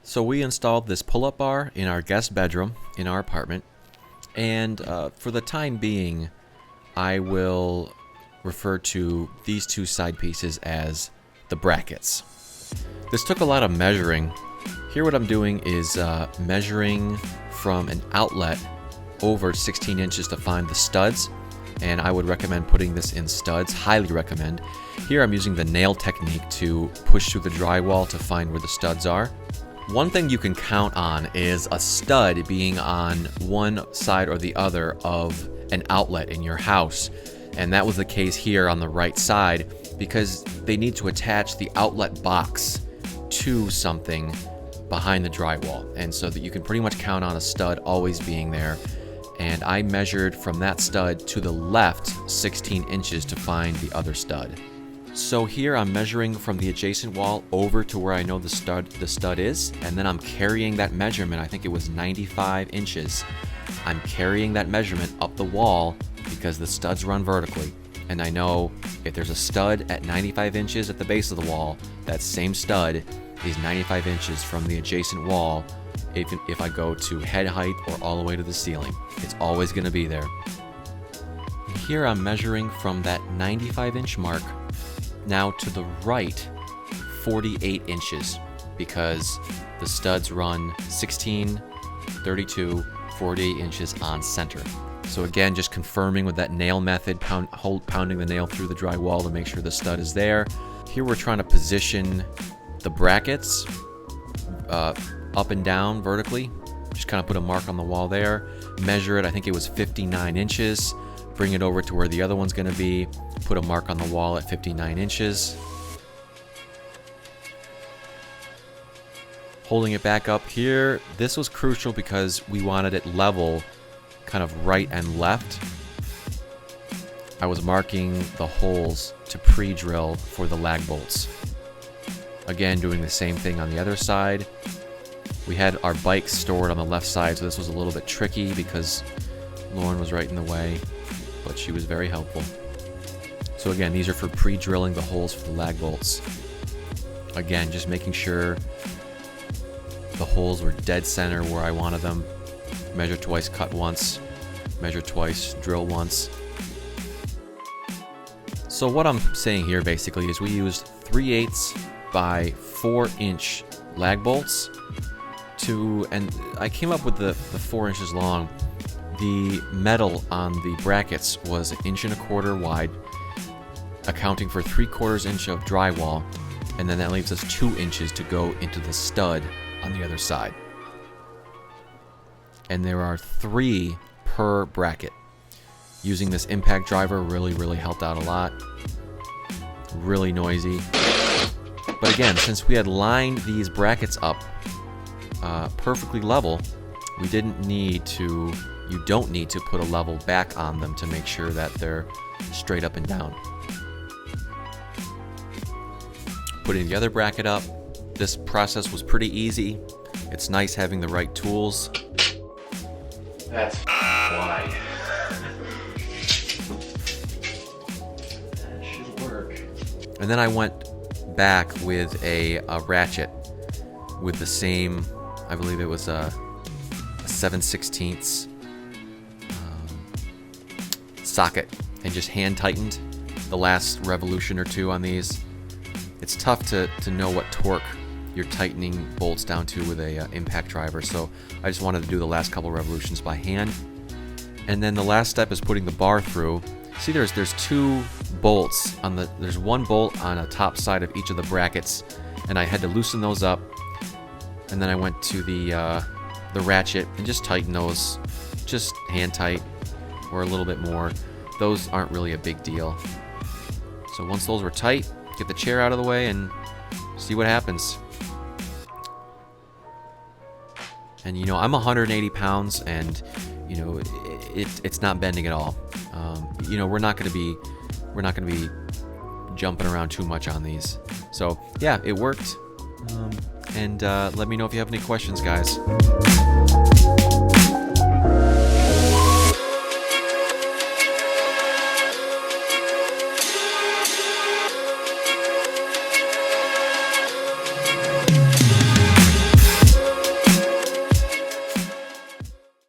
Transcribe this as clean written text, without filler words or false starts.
So we installed this pull-up bar in our guest bedroom in our apartment, and for the time being, I will refer to these two side pieces as the brackets. This took a lot of measuring. Here what I'm doing is measuring from an outlet over 16 inches to find the studs, and I would recommend putting this in studs, highly recommend. Here I'm using the nail technique to push through the drywall to find where the studs are. One thing you can count on is a stud being on one side or the other of an outlet in your house. And that was the case here on the right side because they need to attach the outlet box to something behind the drywall. And so that you can pretty much count on a stud always being there. And I measured from that stud to the left 16 inches to find the other stud. So here I'm measuring from the adjacent wall over to where I know the stud is, and then I'm carrying that measurement. I think it was 95 inches. I'm carrying that measurement up the wall because the studs run vertically. And I know if there's a stud at 95 inches at the base of the wall, that same stud is 95 inches from the adjacent wall if I go to head height or all the way to the ceiling. It's always going to be there. Here I'm measuring from that 95-inch mark now to the right 48 inches because the studs run 16, 32, 48 inches on center. So again, just confirming with that nail method, pounding the nail through the drywall to make sure the stud is there. Here we're trying to position the brackets up and down vertically. Just kind of put a mark on the wall there. Measure it, I think it was 59 inches. Bring it over to where the other one's going to be. Put a mark on the wall at 59 inches. Holding it back up here. This was crucial because we wanted it level, kind of right and left. I was marking the holes to pre-drill for the lag bolts. Again, doing the same thing on the other side. We had our bike stored on the left side, so this was a little bit tricky because Lauren was right in the way, but she was very helpful. So again, these are for pre-drilling the holes for the lag bolts. Again, just making sure the holes were dead center where I wanted them. Measure twice, cut once. Measure twice, drill once. So what I'm saying here basically is we used 3/8 by 4-inch lag bolts and I came up with the 4 inches long. The metal on the brackets was 1.25 inches wide, accounting for 3/4 inch of drywall, and then that leaves us 2 inches to go into the stud on the other side. And there are 3 per bracket. Using this impact driver really helped out a lot. Really noisy. But again, since we had lined these brackets up perfectly level, you don't need to put a level back on them to make sure that they're straight up and down. Putting the other bracket up, this process was pretty easy. It's nice having the right tools. That's why. That should work. And then I went back with a ratchet with the same, I believe it was a 7/16 socket, and just hand tightened the last revolution or two on these. It's tough to know what torque you're tightening bolts down to with a impact driver, so I just wanted to do the last couple revolutions by hand. And then the last step is putting the bar through. See, there's 2 bolts on there's 1 bolt on the top side of each of the brackets, and I had to loosen those up. And then I went to the ratchet and just tighten those, just hand tight or a little bit more. Those aren't really a big deal. So once those were tight, get the chair out of the way and see what happens. And you know, I'm 180 pounds, and you know, it's not bending at all. You know, we're not gonna be jumping around too much on these. So yeah, it worked. And let me know if you have any questions, guys.